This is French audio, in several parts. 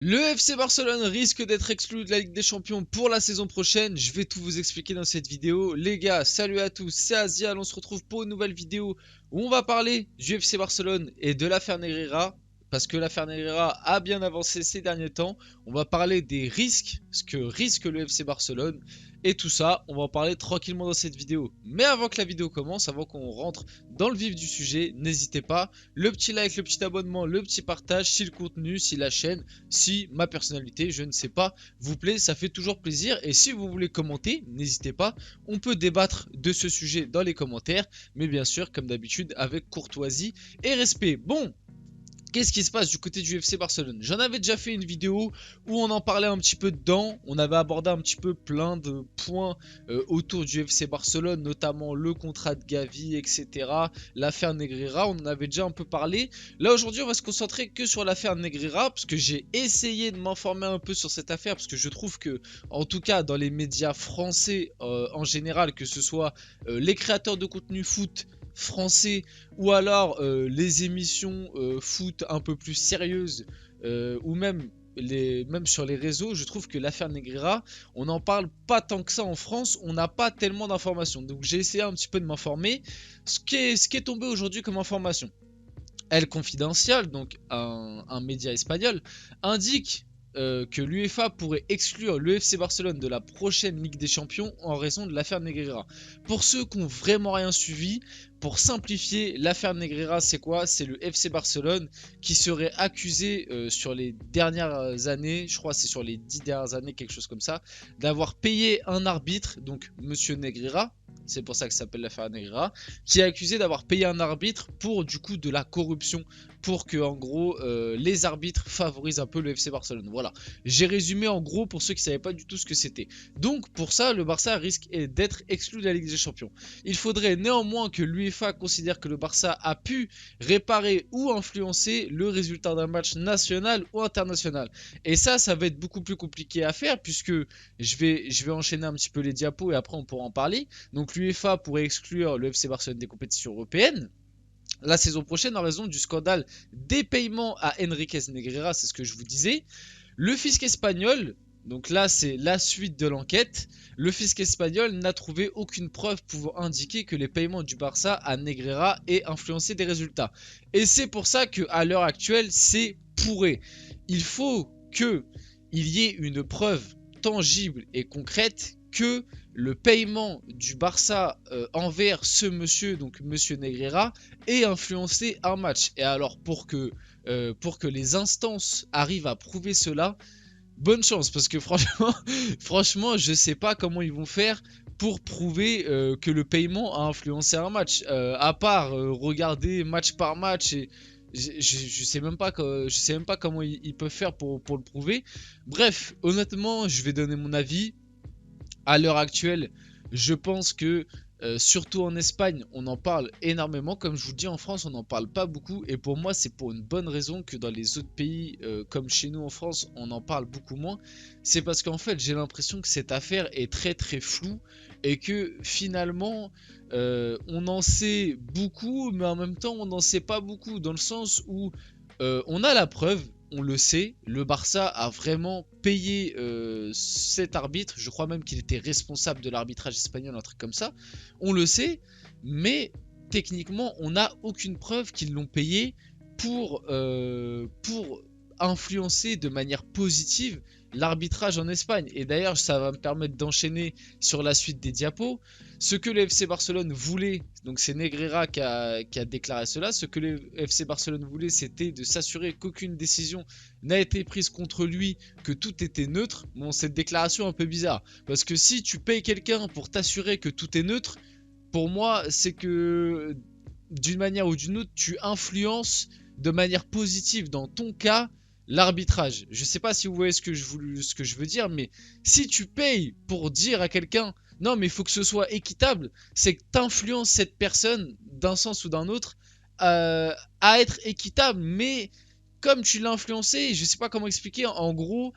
Le FC Barcelone risque d'être exclu de la Ligue des Champions pour la saison prochaine. Je vais tout vous expliquer dans cette vidéo. Les gars, salut à tous, c'est Azial. On se retrouve pour une nouvelle vidéo où on va parler du FC Barcelone et de l'affaire Negreira. Parce que l'affaire Negreira a bien avancé ces derniers temps. On va parler des risques, ce que risque le FC Barcelone. Et tout ça, on va en parler tranquillement dans cette vidéo. Mais avant que la vidéo commence, avant qu'on rentre dans le vif du sujet, n'hésitez pas, le petit like, le petit abonnement, le petit partage, si le contenu, si la chaîne, si ma personnalité, je ne sais pas, vous plaît, ça fait toujours plaisir. Et si vous voulez commenter, n'hésitez pas, on peut débattre de ce sujet dans les commentaires, mais bien sûr, comme d'habitude, avec courtoisie et respect. Bon, qu'est-ce qui se passe du côté du FC Barcelone? J'en avais déjà fait une vidéo où on en parlait un petit peu dedans. On avait abordé un petit peu plein de points autour du FC Barcelone, notamment le contrat de Gavi, etc. L'affaire Negreira, on en avait déjà un peu parlé. Là aujourd'hui, on va se concentrer que sur l'affaire Negreira, parce que j'ai essayé de m'informer un peu sur cette affaire, parce que je trouve que, en tout cas, dans les médias français en général, que ce soit les créateurs de contenu foot français ou alors les émissions foot un peu plus sérieuses ou même sur les réseaux, je trouve que l'affaire Negreira, on n'en parle pas tant que ça en France, on n'a pas tellement d'informations. Donc j'ai essayé un petit peu de m'informer. Ce qui est tombé aujourd'hui comme information, El Confidencial, donc un média espagnol, indique que l'UEFA pourrait exclure le FC Barcelone de la prochaine Ligue des Champions en raison de l'affaire Negreira. Pour ceux qui n'ont vraiment rien suivi, pour simplifier, l'affaire Negreira, c'est quoi? C'est le FC Barcelone qui serait accusé sur les dernières années, je crois c'est sur les 10 dernières années, quelque chose comme ça, d'avoir payé un arbitre, donc Monsieur Negreira, c'est pour ça que ça s'appelle l'affaire Negreira, qui est accusé d'avoir payé un arbitre pour du coup de la corruption, pour que en gros les arbitres favorisent un peu le FC Barcelone. Voilà, j'ai résumé en gros pour ceux qui ne savaient pas du tout ce que c'était. Donc pour ça, le Barça risque d'être exclu de la Ligue des Champions. Il faudrait néanmoins que l'UEFA considère que le Barça a pu réparer ou influencer le résultat d'un match national ou international. Et ça va être beaucoup plus compliqué à faire, puisque je vais enchaîner un petit peu les diapos et après on pourra en parler. Donc l'UEFA pourrait exclure le FC Barcelone des compétitions européennes la saison prochaine en raison du scandale des paiements à Enriquez Negreira, c'est ce que je vous disais. Le fisc espagnol, donc là c'est la suite de l'enquête, le fisc espagnol n'a trouvé aucune preuve pouvant indiquer que les paiements du Barça à Negreira aient influencé des résultats. Et c'est pour ça qu'à l'heure actuelle c'est pourré. Il faut qu'il y ait une preuve tangible et concrète que le paiement du Barça envers ce monsieur, donc monsieur Negreira, ait influencé un match. Et alors pour que les instances arrivent à prouver cela, bonne chance, parce que franchement, franchement, je sais pas comment ils vont faire pour prouver que le paiement a influencé un match, à part regarder match par match et je sais même pas comment ils peuvent faire pour le prouver. Bref, honnêtement, je vais donner mon avis. À l'heure actuelle, je pense que surtout en Espagne, on en parle énormément. Comme je vous dis, en France, on n'en parle pas beaucoup. Et pour moi, c'est pour une bonne raison que dans les autres pays, comme chez nous en France, on en parle beaucoup moins. C'est parce qu'en fait, j'ai l'impression que cette affaire est très très floue et que finalement, on en sait beaucoup, mais en même temps, on n'en sait pas beaucoup. Dans le sens où on a la preuve, on le sait, le Barça a vraiment payé cet arbitre. Je crois même qu'il était responsable de l'arbitrage espagnol, un truc comme ça. On le sait, mais techniquement, on n'a aucune preuve qu'ils l'ont payé pour influencer de manière positive l'arbitrage en Espagne. Et d'ailleurs, ça va me permettre d'enchaîner sur la suite des diapos. Ce que le FC Barcelone voulait, donc c'est Negreira qui a déclaré cela, ce que le FC Barcelone voulait, c'était de s'assurer qu'aucune décision n'a été prise contre lui, que tout était neutre. Bon, cette déclaration est un peu bizarre, parce que si tu payes quelqu'un pour t'assurer que tout est neutre, pour moi, c'est que d'une manière ou d'une autre, tu influences de manière positive, dans ton cas, l'arbitrage. Je sais pas si vous voyez ce que je veux dire, mais si tu payes pour dire à quelqu'un non mais il faut que ce soit équitable, c'est que tu influences cette personne d'un sens ou d'un autre à être équitable, mais comme tu l'as influencé, je sais pas comment expliquer, en gros,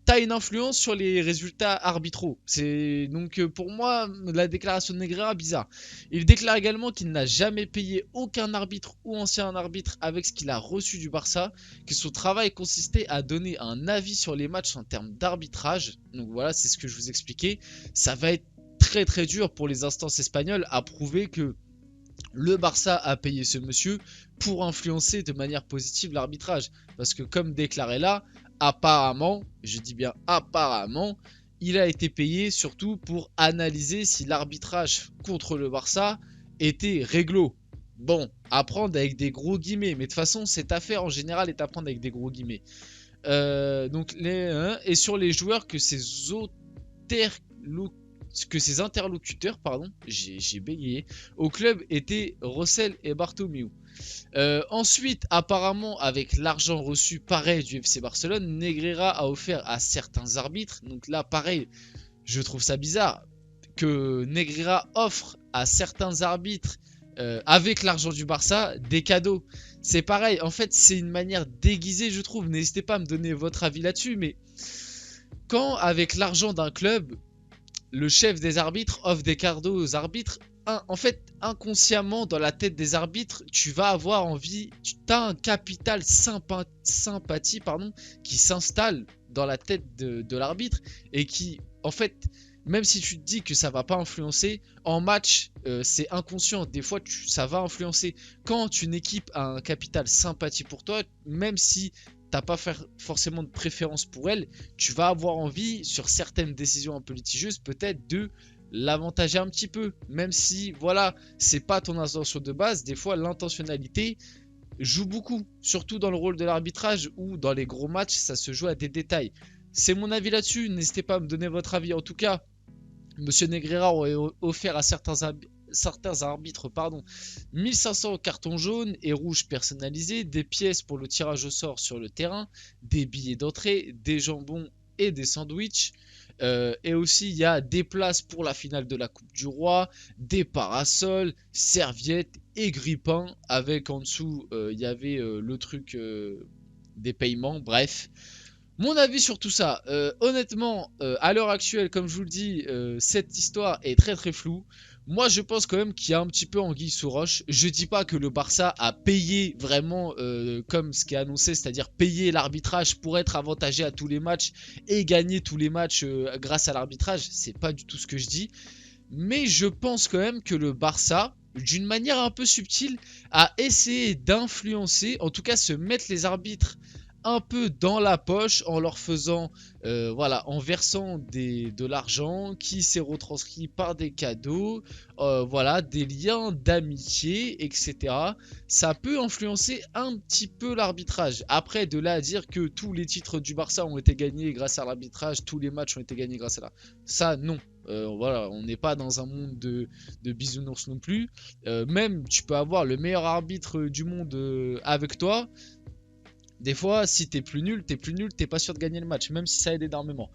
t'as une influence sur les résultats arbitraux. C'est donc pour moi la déclaration de Negreira bizarre. Il déclare également qu'il n'a jamais payé aucun arbitre ou ancien arbitre avec ce qu'il a reçu du Barça, que son travail consistait à donner un avis sur les matchs en termes d'arbitrage. Donc voilà, c'est ce que je vous expliquais. Ça va être très très dur pour les instances espagnoles à prouver que le Barça a payé ce monsieur pour influencer de manière positive l'arbitrage. Parce que comme déclaré là, apparemment, je dis bien apparemment, il a été payé surtout pour analyser si l'arbitrage contre le Barça était réglo. Bon, à prendre avec des gros guillemets, mais de toute façon, cette affaire en général est à prendre avec des gros guillemets. Et sur les joueurs que ses interlocuteurs, pardon, j'ai bégayé, au club étaient Rossell et Bartomeu. Ensuite, apparemment, avec l'argent reçu pareil du FC Barcelone, Negreira a offert à certains arbitres, donc là pareil, je trouve ça bizarre, que Negreira offre à certains arbitres avec l'argent du Barça des cadeaux. C'est pareil, en fait c'est une manière déguisée je trouve, n'hésitez pas à me donner votre avis là-dessus, mais quand avec l'argent d'un club, le chef des arbitres offre des cadeaux aux arbitres, en fait, inconsciemment, dans la tête des arbitres, tu vas avoir envie, tu as un capital sympathie qui s'installe dans la tête de l'arbitre et qui, en fait, même si tu te dis que ça va pas influencer, en match, c'est inconscient. Des fois, ça va influencer. Quand une équipe a un capital sympathie pour toi, même si t'as pas forcément de préférence pour elle, tu vas avoir envie, sur certaines décisions un peu litigieuses, peut-être de l'avantager un petit peu. Même si, voilà, c'est pas ton intention de base, des fois l'intentionnalité joue beaucoup. Surtout dans le rôle de l'arbitrage ou dans les gros matchs, ça se joue à des détails. C'est mon avis là-dessus, n'hésitez pas à me donner votre avis. En tout cas, Monsieur Negreira aurait offert à certains arbitres 1500 cartons jaunes et rouges personnalisés, des pièces pour le tirage au sort sur le terrain, des billets d'entrée, des jambons et des sandwichs. Et aussi il y a des places pour la finale de la Coupe du Roi, des parasols, serviettes et grippins, avec en dessous il y avait le truc des paiements, bref. Mon avis sur tout ça, honnêtement, à l'heure actuelle, comme je vous le dis, cette histoire est très très floue. Moi, je pense quand même qu'il y a un petit peu anguille sous roche. Je dis pas que le Barça a payé vraiment comme ce qui est annoncé, c'est-à-dire payer l'arbitrage pour être avantagé à tous les matchs et gagner tous les matchs grâce à l'arbitrage. C'est pas du tout ce que je dis. Mais je pense quand même que le Barça, d'une manière un peu subtile, a essayé d'influencer, en tout cas se mettre les arbitres un peu dans la poche en leur faisant, voilà, en versant de l'argent qui s'est retranscrit par des cadeaux, voilà, des liens d'amitié, etc. Ça peut influencer un petit peu l'arbitrage. Après, de là à dire que tous les titres du Barça ont été gagnés grâce à l'arbitrage, tous les matchs ont été gagnés grâce à ça, non. Voilà, on n'est pas dans un monde de bisounours non plus. Même, tu peux avoir le meilleur arbitre du monde avec toi. Des fois, si t'es plus nul, t'es pas sûr de gagner le match, même si ça aide énormément.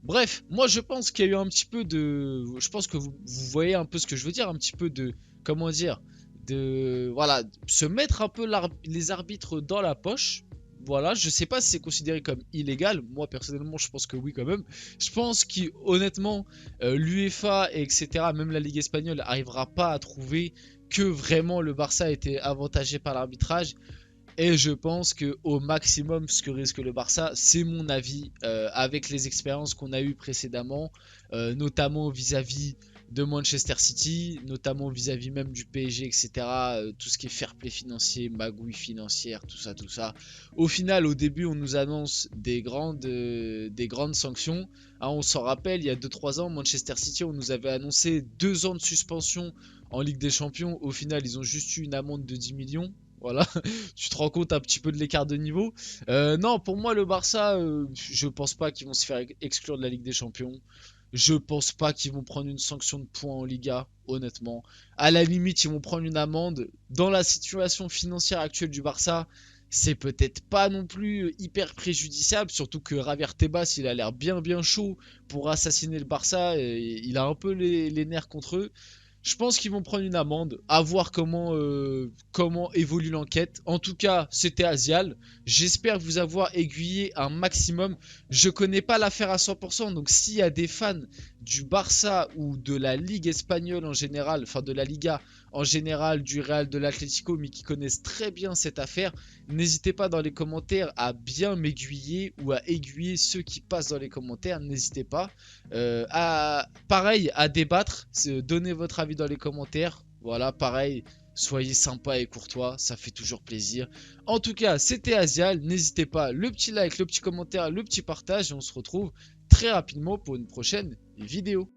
Bref, moi je pense qu'il y a eu un petit peu de... Je pense que vous voyez un peu ce que je veux dire, un petit peu de... Comment dire, de... Voilà, se mettre un peu les arbitres dans la poche. Voilà, je sais pas si c'est considéré comme illégal. Moi personnellement, je pense que oui quand même. Je pense qu'honnêtement, l'UEFA et etc., même la Ligue espagnole, arrivera pas à trouver que vraiment le Barça a été avantagé par l'arbitrage. Et je pense que au maximum, ce que risque le Barça, c'est mon avis, avec les expériences qu'on a eues précédemment, notamment vis-à-vis de Manchester City, notamment vis-à-vis même du PSG, etc. Tout ce qui est fair play financier, magouille financière, tout ça, tout ça. Au final, au début, on nous annonce des grandes sanctions. Hein, on s'en rappelle, il y a 2-3 ans, Manchester City, on nous avait annoncé 2 ans de suspension en Ligue des Champions. Au final, ils ont juste eu une amende de 10 millions. Voilà, tu te rends compte un petit peu de l'écart de niveau. Non, pour moi, le Barça, je pense pas qu'ils vont se faire exclure de la Ligue des Champions. Je pense pas qu'ils vont prendre une sanction de points en Liga, honnêtement. À la limite, ils vont prendre une amende. Dans la situation financière actuelle du Barça, c'est peut-être pas non plus hyper préjudiciable. Surtout que Javier Tebas, il a l'air bien chaud pour assassiner le Barça. Et il a un peu les nerfs contre eux. Je pense qu'ils vont prendre une amende, à voir comment évolue l'enquête. En tout cas, c'était Asial. J'espère vous avoir aiguillé un maximum. Je connais pas l'affaire à 100%, donc s'il y a des fans du Barça ou de la Ligue espagnole en général, enfin de la Liga en général, du Real, de l'Atlético, mais qui connaissent très bien cette affaire, n'hésitez pas dans les commentaires à bien m'aiguiller ou à aiguiller ceux qui passent dans les commentaires. N'hésitez pas. Pareil, à débattre, donnez votre avis dans les commentaires. Voilà, pareil, soyez sympa et courtois, ça fait toujours plaisir. En tout cas, c'était Asial, n'hésitez pas, le petit like, le petit commentaire, le petit partage, et on se retrouve très rapidement pour une prochaine vidéo.